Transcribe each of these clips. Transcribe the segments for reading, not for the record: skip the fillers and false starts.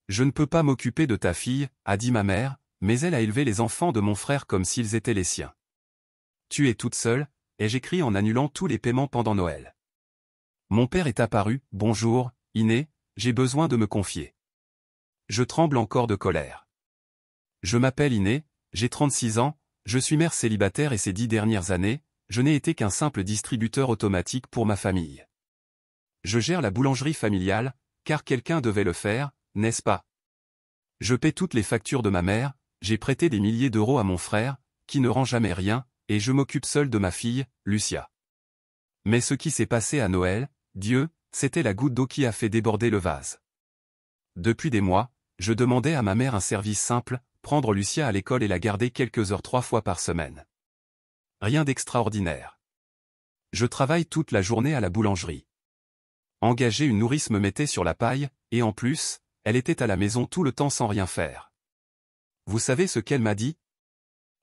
Je ne peux pas m'occuper de ta fille, a dit ma mère, mais elle a élevé les enfants de mon frère comme s'ils étaient les siens. Tu es toute seule, ai-je écrit en annulant tous les paiements pendant Noël. Mon père est apparu, bonjour, Iné, j'ai besoin de me confier. Je tremble encore de colère. Je m'appelle Iné, j'ai 36 ans, je suis mère célibataire et ces 10 dernières années, je n'ai été qu'un simple distributeur automatique pour ma famille. Je gère la boulangerie familiale, car quelqu'un devait le faire, n'est-ce pas? Je paie toutes les factures de ma mère, j'ai prêté des milliers d'euros à mon frère, qui ne rend jamais rien, et je m'occupe seul de ma fille, Lucia. Mais ce qui s'est passé à Noël, Dieu, c'était la goutte d'eau qui a fait déborder le vase. Depuis des mois, je demandais à ma mère un service simple, prendre Lucia à l'école et la garder quelques heures 3 fois par semaine. Rien d'extraordinaire. Je travaille toute la journée à la boulangerie. Engager une nourrice me mettait sur la paille, et en plus, elle était à la maison tout le temps sans rien faire. Vous savez ce qu'elle m'a dit?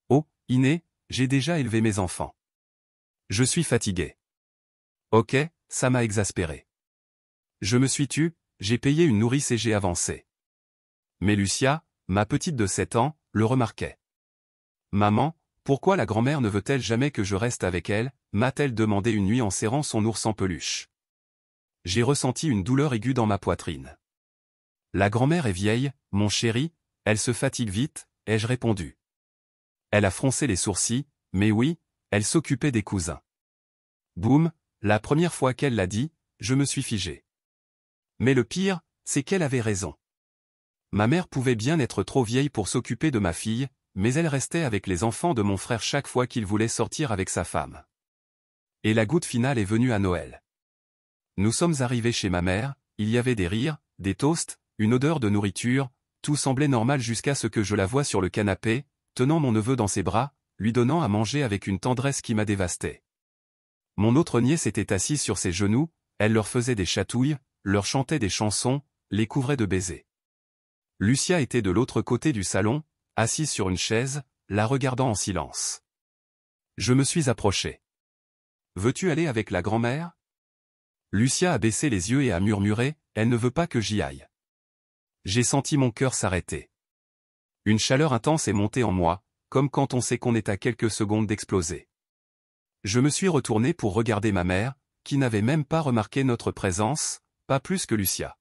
Oh, Iné, j'ai déjà élevé mes enfants. Je suis fatigué. Ok, ça m'a exaspéré. Je me suis tu, j'ai payé une nourrice et j'ai avancé. Mais Lucia, ma petite de 7 ans, le remarquait. Maman, pourquoi la grand-mère ne veut-elle jamais que je reste avec elle, m'a-t-elle demandé une nuit en serrant son ours en peluche. J'ai ressenti une douleur aiguë dans ma poitrine. La grand-mère est vieille, mon chéri, elle se fatigue vite, ai-je répondu. Elle a froncé les sourcils, mais oui, elle s'occupait des cousins. Boum, la première fois qu'elle l'a dit, je me suis figé. Mais le pire, c'est qu'elle avait raison. Ma mère pouvait bien être trop vieille pour s'occuper de ma fille, mais elle restait avec les enfants de mon frère chaque fois qu'il voulait sortir avec sa femme. Et la goutte finale est venue à Noël. Nous sommes arrivés chez ma mère, il y avait des rires, des toasts, une odeur de nourriture, tout semblait normal jusqu'à ce que je la voie sur le canapé, tenant mon neveu dans ses bras, lui donnant à manger avec une tendresse qui m'a dévasté. Mon autre nièce était assise sur ses genoux, elle leur faisait des chatouilles, leur chantait des chansons, les couvrait de baisers. Lucia était de l'autre côté du salon, assise sur une chaise, la regardant en silence. Je me suis approché. « Veux-tu aller avec la grand-mère » Lucia a baissé les yeux et a murmuré, « Elle ne veut pas que j'y aille. » J'ai senti mon cœur s'arrêter. Une chaleur intense est montée en moi, comme quand on sait qu'on est à quelques secondes d'exploser. Je me suis retourné pour regarder ma mère, qui n'avait même pas remarqué notre présence, pas plus que Lucia.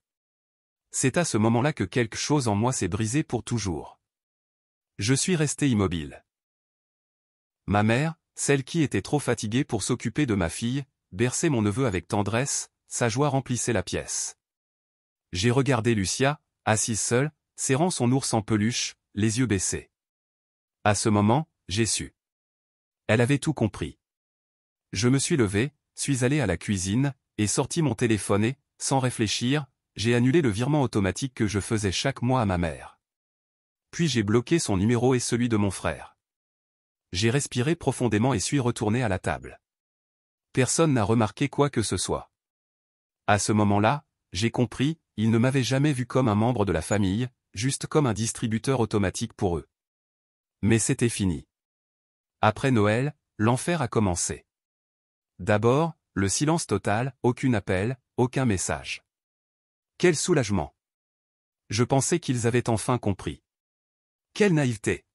C'est à ce moment-là que quelque chose en moi s'est brisé pour toujours. Je suis resté immobile. Ma mère, celle qui était trop fatiguée pour s'occuper de ma fille, berçait mon neveu avec tendresse, sa joie remplissait la pièce. J'ai regardé Lucia, assise seule, serrant son ours en peluche, les yeux baissés. À ce moment, j'ai su. Elle avait tout compris. Je me suis levé, suis allé à la cuisine, et sorti mon téléphone et, sans réfléchir, j'ai annulé le virement automatique que je faisais chaque mois à ma mère. Puis j'ai bloqué son numéro et celui de mon frère. J'ai respiré profondément et suis retourné à la table. Personne n'a remarqué quoi que ce soit. À ce moment-là, j'ai compris, ils ne m'avaient jamais vu comme un membre de la famille, juste comme un distributeur automatique pour eux. Mais c'était fini. Après Noël, l'enfer a commencé. D'abord, le silence total, aucun appel, aucun message. Quel soulagement! Je pensais qu'ils avaient enfin compris. Quelle naïveté!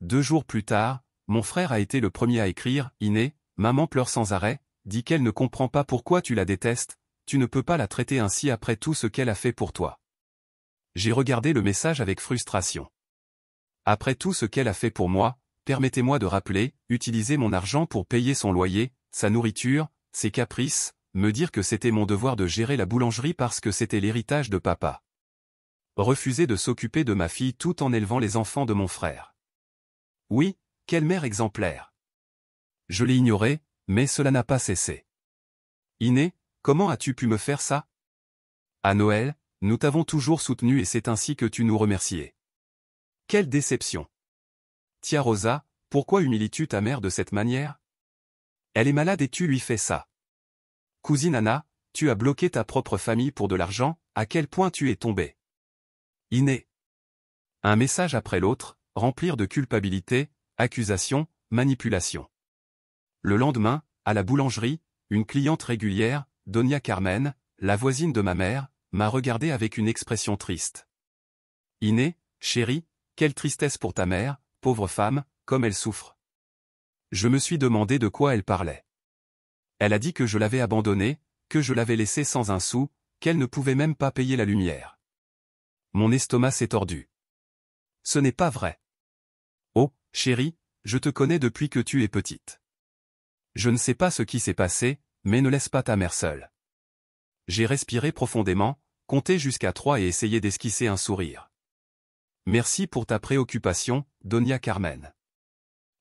2 jours plus tard, mon frère a été le premier à écrire, « Iné, maman pleure sans arrêt, dit qu'elle ne comprend pas pourquoi tu la détestes, tu ne peux pas la traiter ainsi après tout ce qu'elle a fait pour toi. » J'ai regardé le message avec frustration. Après tout ce qu'elle a fait pour moi, permettez-moi de rappeler, utiliser mon argent pour payer son loyer, sa nourriture, ses caprices, me dire que c'était mon devoir de gérer la boulangerie parce que c'était l'héritage de papa. Refuser de s'occuper de ma fille tout en élevant les enfants de mon frère. Oui, quelle mère exemplaire. Je l'ai ignoré, mais cela n'a pas cessé. Iné, comment as-tu pu me faire ça? À Noël, nous t'avons toujours soutenu et c'est ainsi que tu nous remerciais. Quelle déception. Tia Rosa, pourquoi humilies-tu ta mère de cette manière? Elle est malade et tu lui fais ça. Cousine Anna, tu as bloqué ta propre famille pour de l'argent, à quel point tu es tombée. Iné. Un message après l'autre, remplir de culpabilité, accusation, manipulation. Le lendemain, à la boulangerie, une cliente régulière, Donia Carmen, la voisine de ma mère, m'a regardé avec une expression triste. Iné, chérie, quelle tristesse pour ta mère, pauvre femme, comme elle souffre. Je me suis demandé de quoi elle parlait. Elle a dit que je l'avais abandonnée, que je l'avais laissée sans un sou, qu'elle ne pouvait même pas payer la lumière. Mon estomac s'est tordu. Ce n'est pas vrai. Oh, chérie, je te connais depuis que tu es petite. Je ne sais pas ce qui s'est passé, mais ne laisse pas ta mère seule. J'ai respiré profondément, compté jusqu'à 3 et essayé d'esquisser un sourire. Merci pour ta préoccupation, Doña Carmen.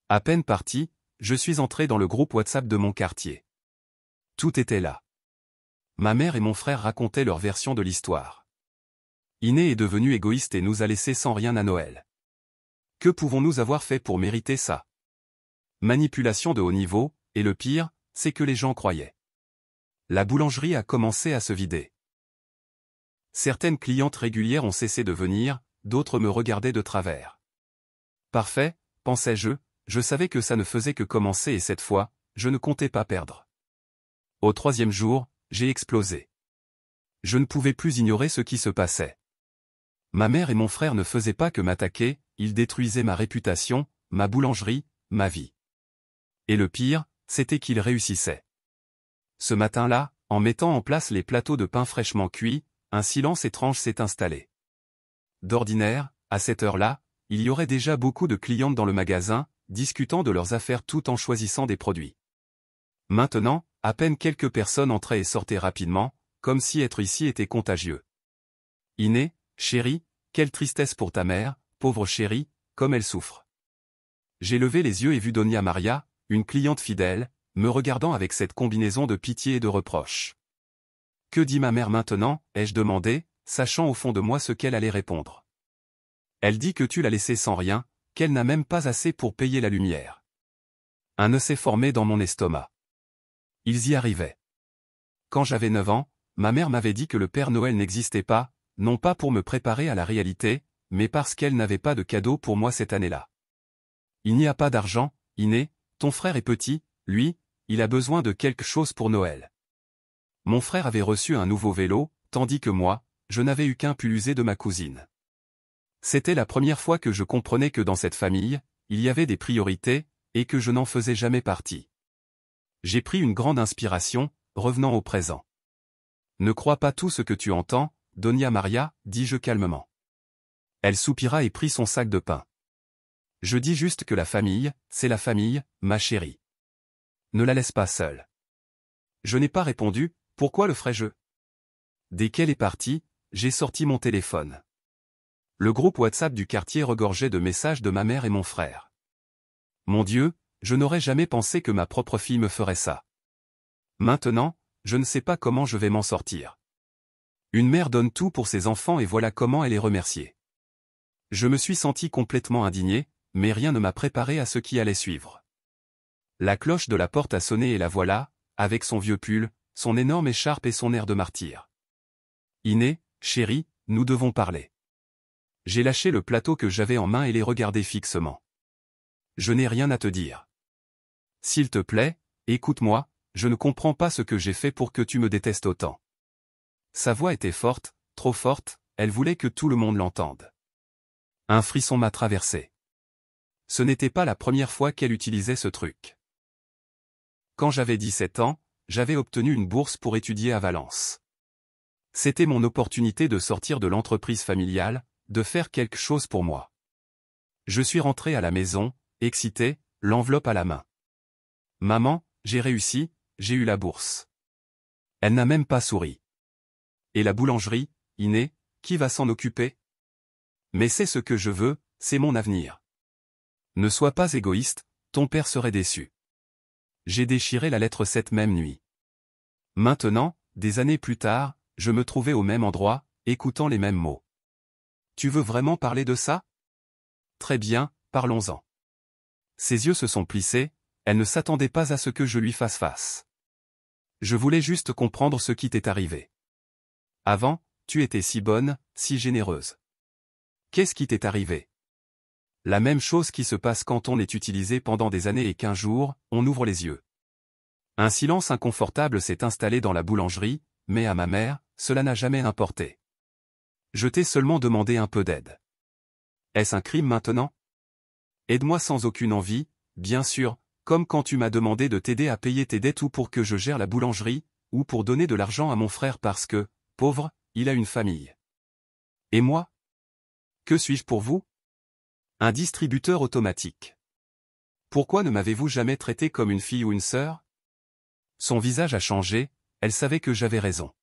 À peine parti, je suis entré dans le groupe WhatsApp de mon quartier. Tout était là. Ma mère et mon frère racontaient leur version de l'histoire. Iné est devenue égoïste et nous a laissés sans rien à Noël. Que pouvons-nous avoir fait pour mériter ça? Manipulation de haut niveau, et le pire, c'est que les gens croyaient. La boulangerie a commencé à se vider. Certaines clientes régulières ont cessé de venir, d'autres me regardaient de travers. Parfait, pensais-je, je savais que ça ne faisait que commencer et cette fois, je ne comptais pas perdre. Au 3e jour, j'ai explosé. Je ne pouvais plus ignorer ce qui se passait. Ma mère et mon frère ne faisaient pas que m'attaquer, ils détruisaient ma réputation, ma boulangerie, ma vie. Et le pire, c'était qu'ils réussissaient. Ce matin-là, en mettant en place les plateaux de pain fraîchement cuits, un silence étrange s'est installé. D'ordinaire, à cette heure-là, il y aurait déjà beaucoup de clientes dans le magasin, discutant de leurs affaires tout en choisissant des produits. Maintenant, à peine quelques personnes entraient et sortaient rapidement, comme si être ici était contagieux. Iné, chérie, quelle tristesse pour ta mère, pauvre chérie, comme elle souffre. J'ai levé les yeux et vu Doña Maria, une cliente fidèle, me regardant avec cette combinaison de pitié et de reproche. Que dit ma mère maintenant, ai-je demandé, sachant au fond de moi ce qu'elle allait répondre. Elle dit que tu l'as laissée sans rien, qu'elle n'a même pas assez pour payer la lumière. Un nœud s'est formé dans mon estomac. Ils y arrivaient. Quand j'avais 9 ans, ma mère m'avait dit que le Père Noël n'existait pas, non pas pour me préparer à la réalité, mais parce qu'elle n'avait pas de cadeau pour moi cette année-là. Il n'y a pas d'argent, Iné, ton frère est petit, lui, il a besoin de quelque chose pour Noël. Mon frère avait reçu un nouveau vélo, tandis que moi, je n'avais eu qu'un pull usé de ma cousine. C'était la première fois que je comprenais que dans cette famille, il y avait des priorités, et que je n'en faisais jamais partie. J'ai pris une grande inspiration, revenant au présent. Ne crois pas tout ce que tu entends, Doña Maria, dis-je calmement. Elle soupira et prit son sac de pain. Je dis juste que la famille, c'est la famille, ma chérie. Ne la laisse pas seule. Je n'ai pas répondu, pourquoi le ferais-je? Dès qu'elle est partie, j'ai sorti mon téléphone. Le groupe WhatsApp du quartier regorgeait de messages de ma mère et mon frère. Mon Dieu, je n'aurais jamais pensé que ma propre fille me ferait ça. Maintenant, je ne sais pas comment je vais m'en sortir. Une mère donne tout pour ses enfants et voilà comment elle est remerciée. Je me suis senti complètement indigné, mais rien ne m'a préparé à ce qui allait suivre. La cloche de la porte a sonné et la voilà, avec son vieux pull, son énorme écharpe et son air de martyr. Iné, chérie, nous devons parler. J'ai lâché le plateau que j'avais en main et les regardé fixement. Je n'ai rien à te dire. S'il te plaît, écoute-moi, je ne comprends pas ce que j'ai fait pour que tu me détestes autant. Sa voix était forte, trop forte, elle voulait que tout le monde l'entende. Un frisson m'a traversé. Ce n'était pas la première fois qu'elle utilisait ce truc. Quand j'avais 17 ans, j'avais obtenu une bourse pour étudier à Valence. C'était mon opportunité de sortir de l'entreprise familiale, de faire quelque chose pour moi. Je suis rentré à la maison, excité, l'enveloppe à la main. Maman, j'ai réussi, j'ai eu la bourse. Elle n'a même pas souri. Et la boulangerie, Iné, qui va s'en occuper? Mais c'est ce que je veux, c'est mon avenir. Ne sois pas égoïste, ton père serait déçu. J'ai déchiré la lettre cette même nuit. Maintenant, des années plus tard, je me trouvais au même endroit, écoutant les mêmes mots. Tu veux vraiment parler de ça? Très bien, parlons-en. Ses yeux se sont plissés, elle ne s'attendait pas à ce que je lui fasse face. Je voulais juste comprendre ce qui t'est arrivé. Avant, tu étais si bonne, si généreuse. Qu'est-ce qui t'est arrivé? La même chose qui se passe quand on est utilisé pendant des années et qu'un jour, on ouvre les yeux. Un silence inconfortable s'est installé dans la boulangerie, mais à ma mère, cela n'a jamais importé. Je t'ai seulement demandé un peu d'aide. Est-ce un crime maintenant? Aide-moi sans aucune envie, bien sûr, comme quand tu m'as demandé de t'aider à payer tes dettes ou pour que je gère la boulangerie, ou pour donner de l'argent à mon frère parce que, pauvre, il a une famille. Et moi? Que suis-je pour vous? Un distributeur automatique. Pourquoi ne m'avez-vous jamais traité comme une fille ou une sœur? Son visage a changé, elle savait que j'avais raison.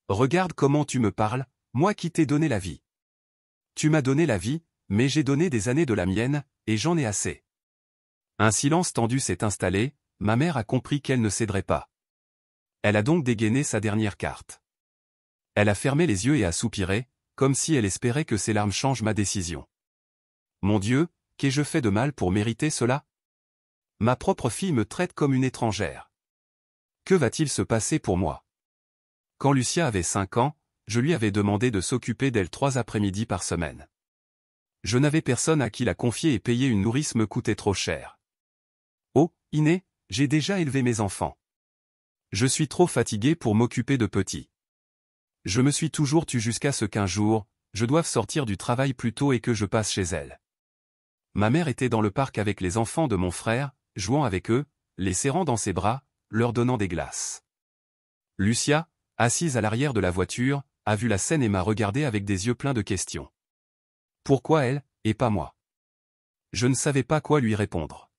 Regarde comment tu me parles, moi qui t'ai donné la vie. Tu m'as donné la vie, mais j'ai donné des années de la mienne, et j'en ai assez. Un silence tendu s'est installé, ma mère a compris qu'elle ne céderait pas. Elle a donc dégainé sa dernière carte. Elle a fermé les yeux et a soupiré, comme si elle espérait que ses larmes changent ma décision. Mon Dieu, qu'ai-je fait de mal pour mériter cela? Ma propre fille me traite comme une étrangère. Que va-t-il se passer pour moi? Quand Lucia avait 5 ans, je lui avais demandé de s'occuper d'elle 3 après-midi par semaine. Je n'avais personne à qui la confier et payer une nourrice me coûtait trop cher. Oh, Iné, j'ai déjà élevé mes enfants. Je suis trop fatigué pour m'occuper de petits. Je me suis toujours tue jusqu'à ce qu'un jour, je doive sortir du travail plus tôt et que je passe chez elle. Ma mère était dans le parc avec les enfants de mon frère, jouant avec eux, les serrant dans ses bras, leur donnant des glaces. Lucia, assise à l'arrière de la voiture, a vu la scène et m'a regardé avec des yeux pleins de questions. Pourquoi elle, et pas moi? Je ne savais pas quoi lui répondre.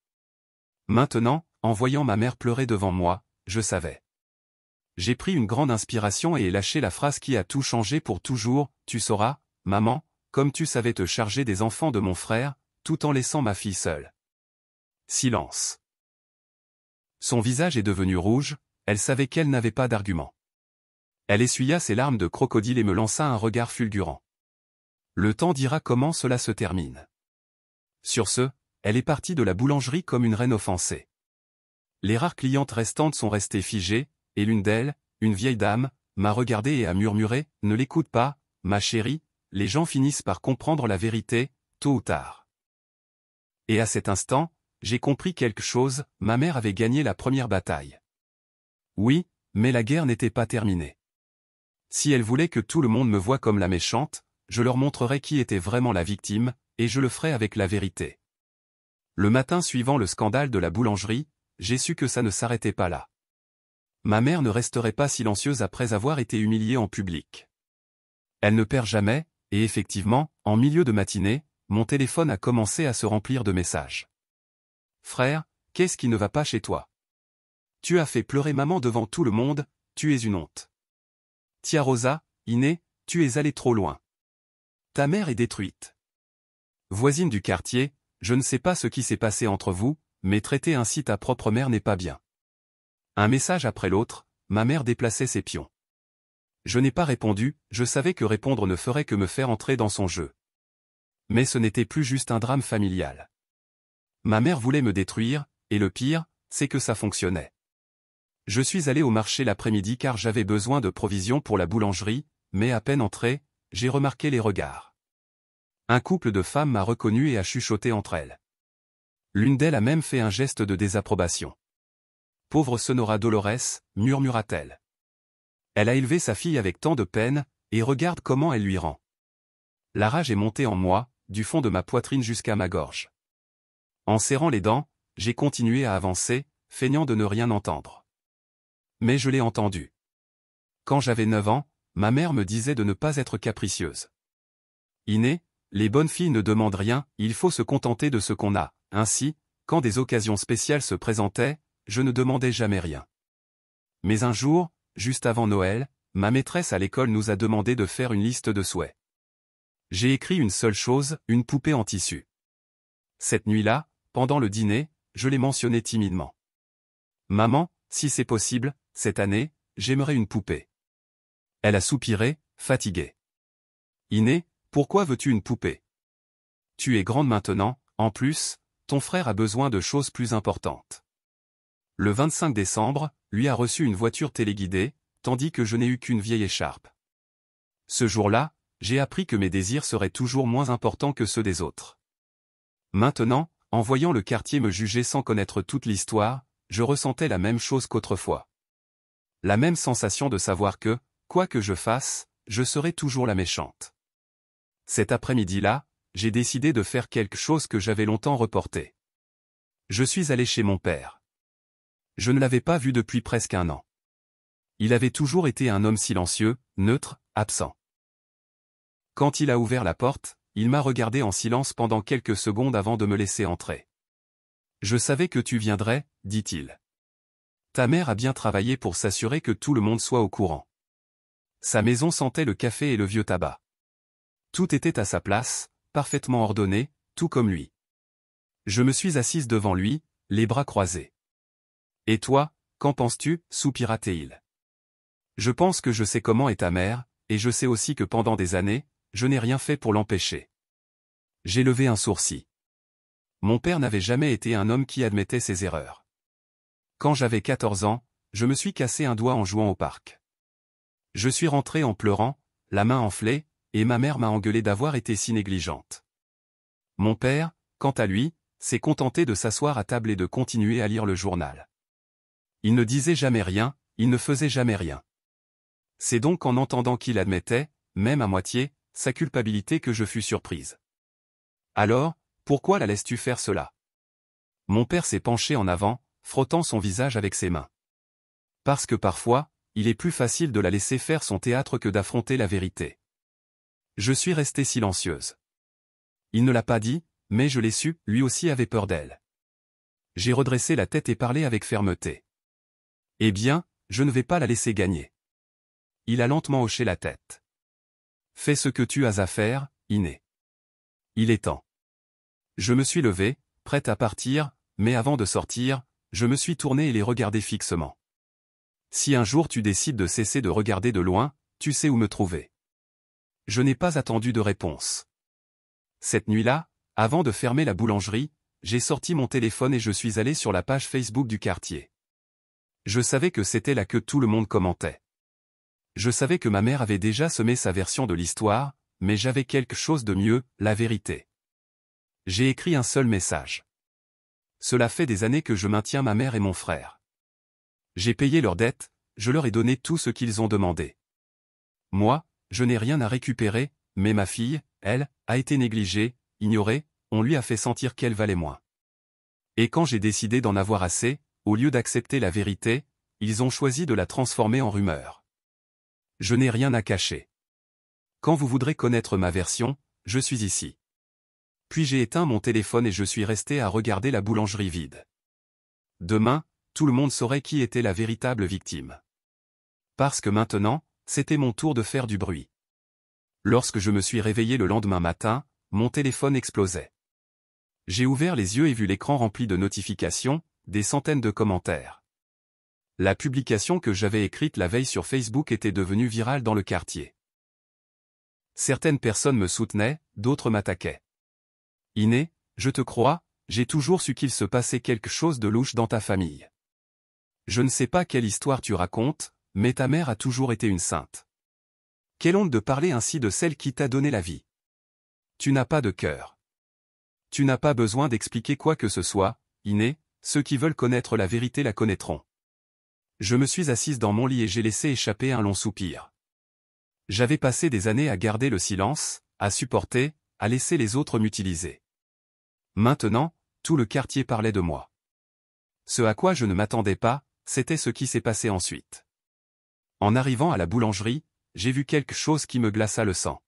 Maintenant, en voyant ma mère pleurer devant moi, je savais. J'ai pris une grande inspiration et ai lâché la phrase qui a tout changé pour toujours, tu sauras, maman, comme tu savais te charger des enfants de mon frère, tout en laissant ma fille seule. Silence. Son visage est devenu rouge, elle savait qu'elle n'avait pas d'argument. Elle essuya ses larmes de crocodile et me lança un regard fulgurant. Le temps dira comment cela se termine. Sur ce, elle est partie de la boulangerie comme une reine offensée. Les rares clientes restantes sont restées figées, et l'une d'elles, une vieille dame, m'a regardé et a murmuré, « Ne l'écoute pas, ma chérie, les gens finissent par comprendre la vérité, tôt ou tard. » Et à cet instant, j'ai compris quelque chose, ma mère avait gagné la première bataille. Oui, mais la guerre n'était pas terminée. Si elle voulait que tout le monde me voie comme la méchante, je leur montrerais qui était vraiment la victime, et je le ferai avec la vérité. Le matin suivant le scandale de la boulangerie, j'ai su que ça ne s'arrêtait pas là. Ma mère ne resterait pas silencieuse après avoir été humiliée en public. Elle ne perd jamais, et effectivement, en milieu de matinée, mon téléphone a commencé à se remplir de messages. « Frère, qu'est-ce qui ne va pas chez toi? Tu as fait pleurer maman devant tout le monde, tu es une honte. Tia Rosa, Iné, tu es allé trop loin. Ta mère est détruite. Voisine du quartier, je ne sais pas ce qui s'est passé entre vous, mais traiter ainsi ta propre mère n'est pas bien. » Un message après l'autre, ma mère déplaçait ses pions. Je n'ai pas répondu, je savais que répondre ne ferait que me faire entrer dans son jeu. Mais ce n'était plus juste un drame familial. Ma mère voulait me détruire, et le pire, c'est que ça fonctionnait. Je suis allé au marché l'après-midi car j'avais besoin de provisions pour la boulangerie, mais à peine entré, j'ai remarqué les regards. Un couple de femmes m'a reconnu et a chuchoté entre elles. L'une d'elles a même fait un geste de désapprobation. « Pauvre Sonora Dolores », murmura-t-elle. Elle a élevé sa fille avec tant de peine, et regarde comment elle lui rend. La rage est montée en moi, du fond de ma poitrine jusqu'à ma gorge. En serrant les dents, j'ai continué à avancer, feignant de ne rien entendre. Mais je l'ai entendu. Quand j'avais 9 ans, ma mère me disait de ne pas être capricieuse. Iné, les bonnes filles ne demandent rien, il faut se contenter de ce qu'on a. Ainsi, quand des occasions spéciales se présentaient, je ne demandais jamais rien. Mais un jour, juste avant Noël, ma maîtresse à l'école nous a demandé de faire une liste de souhaits. J'ai écrit une seule chose, une poupée en tissu. Cette nuit-là, pendant le dîner, je l'ai mentionné timidement. Maman, si c'est possible, cette année, j'aimerais une poupée. Elle a soupiré, fatiguée. Iné, pourquoi veux-tu une poupée? Tu es grande maintenant, en plus, ton frère a besoin de choses plus importantes. Le 25 décembre, lui a reçu une voiture téléguidée, tandis que je n'ai eu qu'une vieille écharpe. Ce jour-là, j'ai appris que mes désirs seraient toujours moins importants que ceux des autres. Maintenant, en voyant le quartier me juger sans connaître toute l'histoire, je ressentais la même chose qu'autrefois. La même sensation de savoir que, quoi que je fasse, je serai toujours la méchante. Cet après-midi-là, j'ai décidé de faire quelque chose que j'avais longtemps reporté. Je suis allé chez mon père. Je ne l'avais pas vu depuis presque 1 an. Il avait toujours été un homme silencieux, neutre, absent. Quand il a ouvert la porte, il m'a regardé en silence pendant quelques secondes avant de me laisser entrer. « Je savais que tu viendrais, dit-il. Ta mère a bien travaillé pour s'assurer que tout le monde soit au courant. Sa maison sentait le café et le vieux tabac. Tout était à sa place, parfaitement ordonné, tout comme lui. Je me suis assise devant lui, les bras croisés. « Et toi, qu'en penses-tu » soupira-t-il. « Je pense que je sais comment est ta mère, et je sais aussi que pendant des années, je n'ai rien fait pour l'empêcher. » J'ai levé un sourcil. Mon père n'avait jamais été un homme qui admettait ses erreurs. Quand j'avais 14 ans, je me suis cassé un doigt en jouant au parc. Je suis rentré en pleurant, la main enflée, et ma mère m'a engueulé d'avoir été si négligente. Mon père, quant à lui, s'est contenté de s'asseoir à table et de continuer à lire le journal. Il ne disait jamais rien, il ne faisait jamais rien. C'est donc en entendant qu'il admettait, même à moitié, sa culpabilité que je fus surprise. « Alors, pourquoi la laisses-tu faire cela ?» Mon père s'est penché en avant, frottant son visage avec ses mains. « Parce que parfois, il est plus facile de la laisser faire son théâtre que d'affronter la vérité. » Je suis restée silencieuse. Il ne l'a pas dit, mais je l'ai su, lui aussi avait peur d'elle. J'ai redressé la tête et parlé avec fermeté. « Eh bien, je ne vais pas la laisser gagner. » Il a lentement hoché la tête. « Fais ce que tu as à faire, Iné. Il est temps. » Je me suis levé, prête à partir, mais avant de sortir, je me suis tourné et les regardé fixement. « Si un jour tu décides de cesser de regarder de loin, tu sais où me trouver. » Je n'ai pas attendu de réponse. Cette nuit-là, avant de fermer la boulangerie, j'ai sorti mon téléphone et je suis allé sur la page Facebook du quartier. Je savais que c'était là que tout le monde commentait. Je savais que ma mère avait déjà semé sa version de l'histoire, mais j'avais quelque chose de mieux, la vérité. J'ai écrit un seul message. Cela fait des années que je maintiens ma mère et mon frère. J'ai payé leurs dettes, je leur ai donné tout ce qu'ils ont demandé. Moi, je n'ai rien à récupérer, mais ma fille, elle, a été négligée, ignorée, on lui a fait sentir qu'elle valait moins. Et quand j'ai décidé d'en avoir assez, au lieu d'accepter la vérité, ils ont choisi de la transformer en rumeur. Je n'ai rien à cacher. Quand vous voudrez connaître ma version, je suis ici. Puis j'ai éteint mon téléphone et je suis resté à regarder la boulangerie vide. Demain, tout le monde saurait qui était la véritable victime. Parce que maintenant, c'était mon tour de faire du bruit. Lorsque je me suis réveillé le lendemain matin, mon téléphone explosait. J'ai ouvert les yeux et vu l'écran rempli de notifications, des centaines de commentaires. La publication que j'avais écrite la veille sur Facebook était devenue virale dans le quartier. Certaines personnes me soutenaient, d'autres m'attaquaient. « Iné, je te crois, j'ai toujours su qu'il se passait quelque chose de louche dans ta famille. Je ne sais pas quelle histoire tu racontes, mais ta mère a toujours été une sainte. Quelle honte de parler ainsi de celle qui t'a donné la vie. Tu n'as pas de cœur. Tu n'as pas besoin d'expliquer quoi que ce soit, Iné, ceux qui veulent connaître la vérité la connaîtront. » Je me suis assise dans mon lit et j'ai laissé échapper un long soupir. J'avais passé des années à garder le silence, à supporter, à laisser les autres m'utiliser. Maintenant, tout le quartier parlait de moi. Ce à quoi je ne m'attendais pas, c'était ce qui s'est passé ensuite. En arrivant à la boulangerie, j'ai vu quelque chose qui me glaça le sang.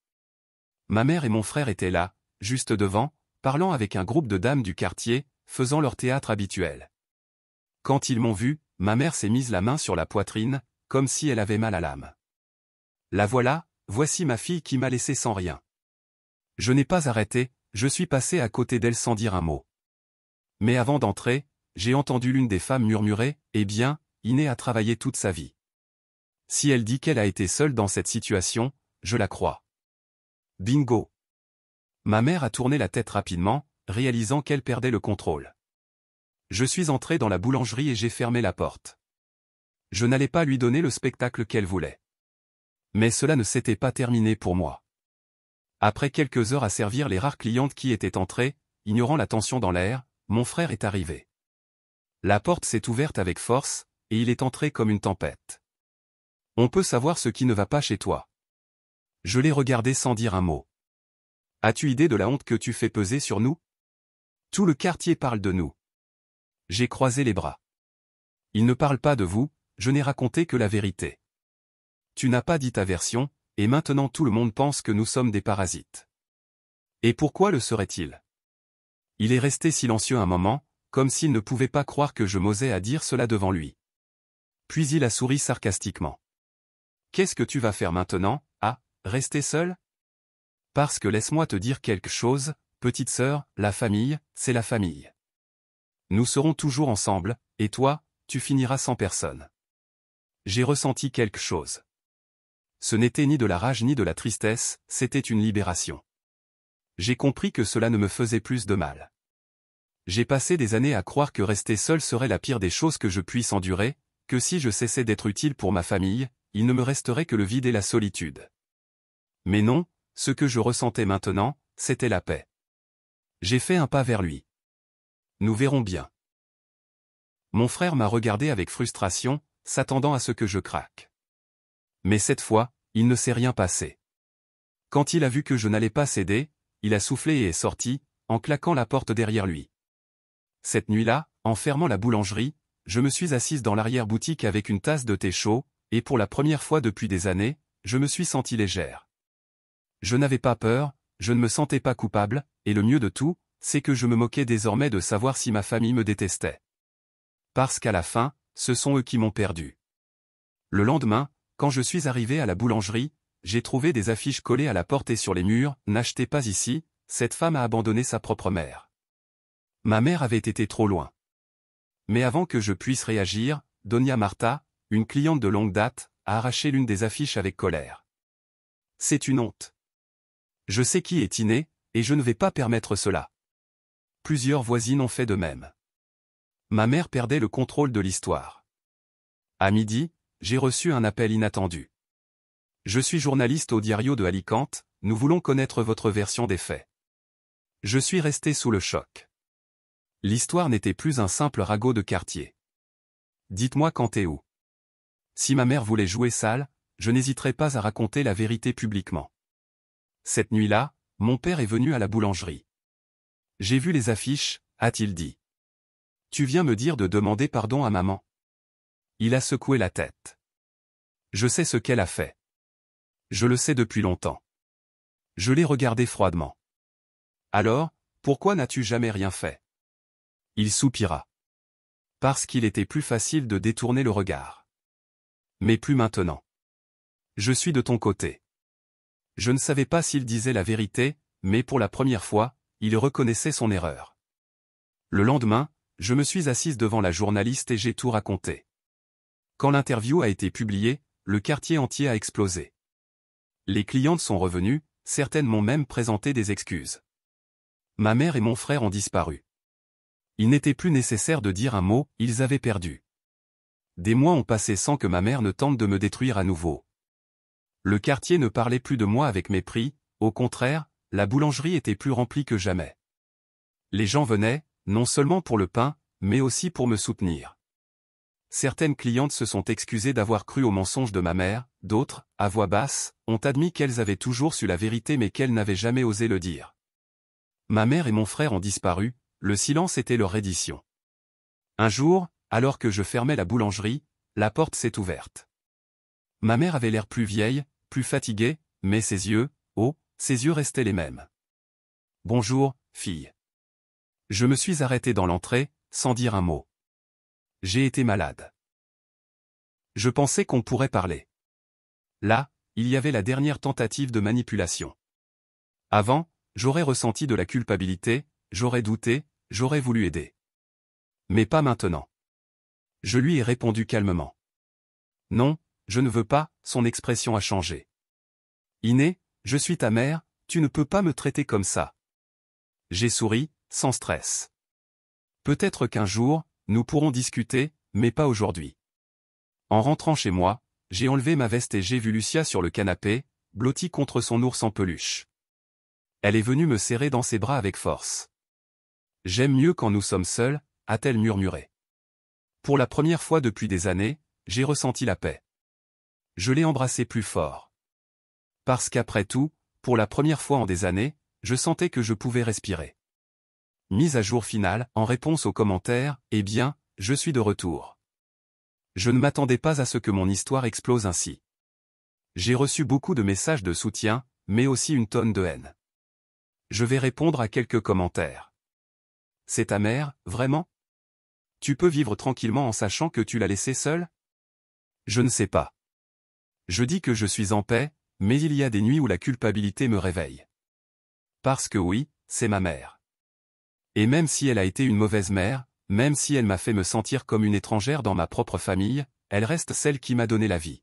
Ma mère et mon frère étaient là, juste devant, parlant avec un groupe de dames du quartier, faisant leur théâtre habituel. Quand ils m'ont vu, ma mère s'est mise la main sur la poitrine, comme si elle avait mal à l'âme. La voilà, voici ma fille qui m'a laissé sans rien. Je n'ai pas arrêté, je suis passé à côté d'elle sans dire un mot. Mais avant d'entrer, j'ai entendu l'une des femmes murmurer, « Eh bien, Iné a travaillé toute sa vie. Si elle dit qu'elle a été seule dans cette situation, je la crois. » Bingo! Ma mère a tourné la tête rapidement, réalisant qu'elle perdait le contrôle. Je suis entré dans la boulangerie et j'ai fermé la porte. Je n'allais pas lui donner le spectacle qu'elle voulait. Mais cela ne s'était pas terminé pour moi. Après quelques heures à servir les rares clientes qui étaient entrées, ignorant la tension dans l'air, mon frère est arrivé. La porte s'est ouverte avec force, et il est entré comme une tempête. « On peut savoir ce qui ne va pas chez toi. » Je l'ai regardé sans dire un mot. « As-tu idée de la honte que tu fais peser sur nous? Tout le quartier parle de nous. J'ai croisé les bras. Il ne parle pas de vous, je n'ai raconté que la vérité. Tu n'as pas dit ta version, et maintenant tout le monde pense que nous sommes des parasites. Et pourquoi le serait-il? Il est resté silencieux un moment, comme s'il ne pouvait pas croire que je m'osais à dire cela devant lui. Puis il a souri sarcastiquement. Qu'est-ce que tu vas faire maintenant, rester seul? Parce que laisse-moi te dire quelque chose, petite sœur, la famille, c'est la famille. Nous serons toujours ensemble, et toi, tu finiras sans personne. J'ai ressenti quelque chose. Ce n'était ni de la rage ni de la tristesse, c'était une libération. J'ai compris que cela ne me faisait plus de mal. J'ai passé des années à croire que rester seul serait la pire des choses que je puisse endurer, que si je cessais d'être utile pour ma famille, il ne me resterait que le vide et la solitude. Mais non, ce que je ressentais maintenant, c'était la paix. J'ai fait un pas vers lui. Nous verrons bien. Mon frère m'a regardé avec frustration, s'attendant à ce que je craque. Mais cette fois, il ne s'est rien passé. Quand il a vu que je n'allais pas céder, il a soufflé et est sorti, en claquant la porte derrière lui. Cette nuit-là, en fermant la boulangerie, je me suis assise dans l'arrière-boutique avec une tasse de thé chaud, et pour la première fois depuis des années, je me suis sentie légère. Je n'avais pas peur, je ne me sentais pas coupable, et le mieux de tout, c'est que je me moquais désormais de savoir si ma famille me détestait. Parce qu'à la fin, ce sont eux qui m'ont perdu. Le lendemain, quand je suis arrivé à la boulangerie, j'ai trouvé des affiches collées à la porte et sur les murs, « N'achetez pas ici, cette femme a abandonné sa propre mère ». Ma mère avait été trop loin. Mais avant que je puisse réagir, Doña Marta, une cliente de longue date, a arraché l'une des affiches avec colère. C'est une honte. Je sais qui est Iné, et je ne vais pas permettre cela. Plusieurs voisines ont fait de même. Ma mère perdait le contrôle de l'histoire. À midi, j'ai reçu un appel inattendu. Je suis journaliste au Diario de Alicante, nous voulons connaître votre version des faits. Je suis resté sous le choc. L'histoire n'était plus un simple ragot de quartier. Dites-moi quand et où. Si ma mère voulait jouer sale, je n'hésiterais pas à raconter la vérité publiquement. Cette nuit-là, mon père est venu à la boulangerie. J'ai vu les affiches, a-t-il dit. Tu viens me dire de demander pardon à maman. Il a secoué la tête. Je sais ce qu'elle a fait. Je le sais depuis longtemps. Je l'ai regardé froidement. Alors, pourquoi n'as-tu jamais rien fait? Il soupira. Parce qu'il était plus facile de détourner le regard. Mais plus maintenant. Je suis de ton côté. Je ne savais pas s'il disait la vérité, mais pour la première fois, il reconnaissait son erreur. Le lendemain, je me suis assise devant la journaliste et j'ai tout raconté. Quand l'interview a été publiée, le quartier entier a explosé. Les clientes sont revenues, certaines m'ont même présenté des excuses. Ma mère et mon frère ont disparu. Il n'était plus nécessaire de dire un mot, ils avaient perdu. Des mois ont passé sans que ma mère ne tente de me détruire à nouveau. Le quartier ne parlait plus de moi avec mépris, au contraire, la boulangerie était plus remplie que jamais. Les gens venaient, non seulement pour le pain, mais aussi pour me soutenir. Certaines clientes se sont excusées d'avoir cru aux mensonges de ma mère, d'autres, à voix basse, ont admis qu'elles avaient toujours su la vérité mais qu'elles n'avaient jamais osé le dire. Ma mère et mon frère ont disparu, le silence était leur reddition. Un jour, alors que je fermais la boulangerie, la porte s'est ouverte. Ma mère avait l'air plus vieille, plus fatiguée, mais ses yeux, ses yeux restaient les mêmes. « Bonjour, fille. » Je me suis arrêté dans l'entrée, sans dire un mot. J'ai été malade. Je pensais qu'on pourrait parler. Là, il y avait la dernière tentative de manipulation. Avant, j'aurais ressenti de la culpabilité, j'aurais douté, j'aurais voulu aider. Mais pas maintenant. Je lui ai répondu calmement. Non, je ne veux pas, son expression a changé. Iné, je suis ta mère, tu ne peux pas me traiter comme ça. J'ai souri, sans stress. Peut-être qu'un jour, nous pourrons discuter, mais pas aujourd'hui. En rentrant chez moi, j'ai enlevé ma veste et j'ai vu Lucia sur le canapé, blottie contre son ours en peluche. Elle est venue me serrer dans ses bras avec force. J'aime mieux quand nous sommes seuls, a-t-elle murmuré. Pour la première fois depuis des années, j'ai ressenti la paix. Je l'ai embrassée plus fort. Parce qu'après tout, pour la première fois en des années, je sentais que je pouvais respirer. Mise à jour finale, en réponse aux commentaires, eh bien, je suis de retour. Je ne m'attendais pas à ce que mon histoire explose ainsi. J'ai reçu beaucoup de messages de soutien, mais aussi une tonne de haine. Je vais répondre à quelques commentaires. C'est ta mère, vraiment? Tu peux vivre tranquillement en sachant que tu l'as laissée seule? Je ne sais pas. Je dis que je suis en paix, mais il y a des nuits où la culpabilité me réveille. Parce que oui, c'est ma mère. Et même si elle a été une mauvaise mère, même si elle m'a fait me sentir comme une étrangère dans ma propre famille, elle reste celle qui m'a donné la vie.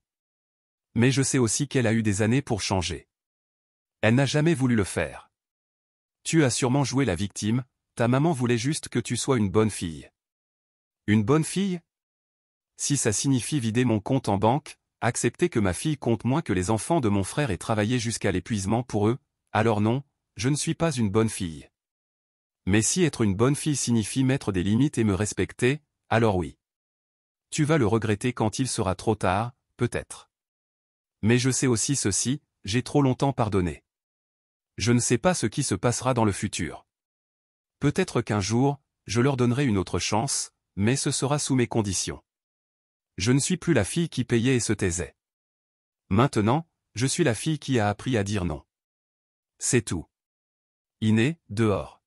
Mais je sais aussi qu'elle a eu des années pour changer. Elle n'a jamais voulu le faire. Tu as sûrement joué la victime, ta maman voulait juste que tu sois une bonne fille. Une bonne fille? Si ça signifie vider mon compte en banque, accepter que ma fille compte moins que les enfants de mon frère et travailler jusqu'à l'épuisement pour eux, alors non, je ne suis pas une bonne fille. Mais si être une bonne fille signifie mettre des limites et me respecter, alors oui. Tu vas le regretter quand il sera trop tard, peut-être. Mais je sais aussi ceci, j'ai trop longtemps pardonné. Je ne sais pas ce qui se passera dans le futur. Peut-être qu'un jour, je leur donnerai une autre chance, mais ce sera sous mes conditions. Je ne suis plus la fille qui payait et se taisait. Maintenant, je suis la fille qui a appris à dire non. C'est tout. Iné, dehors.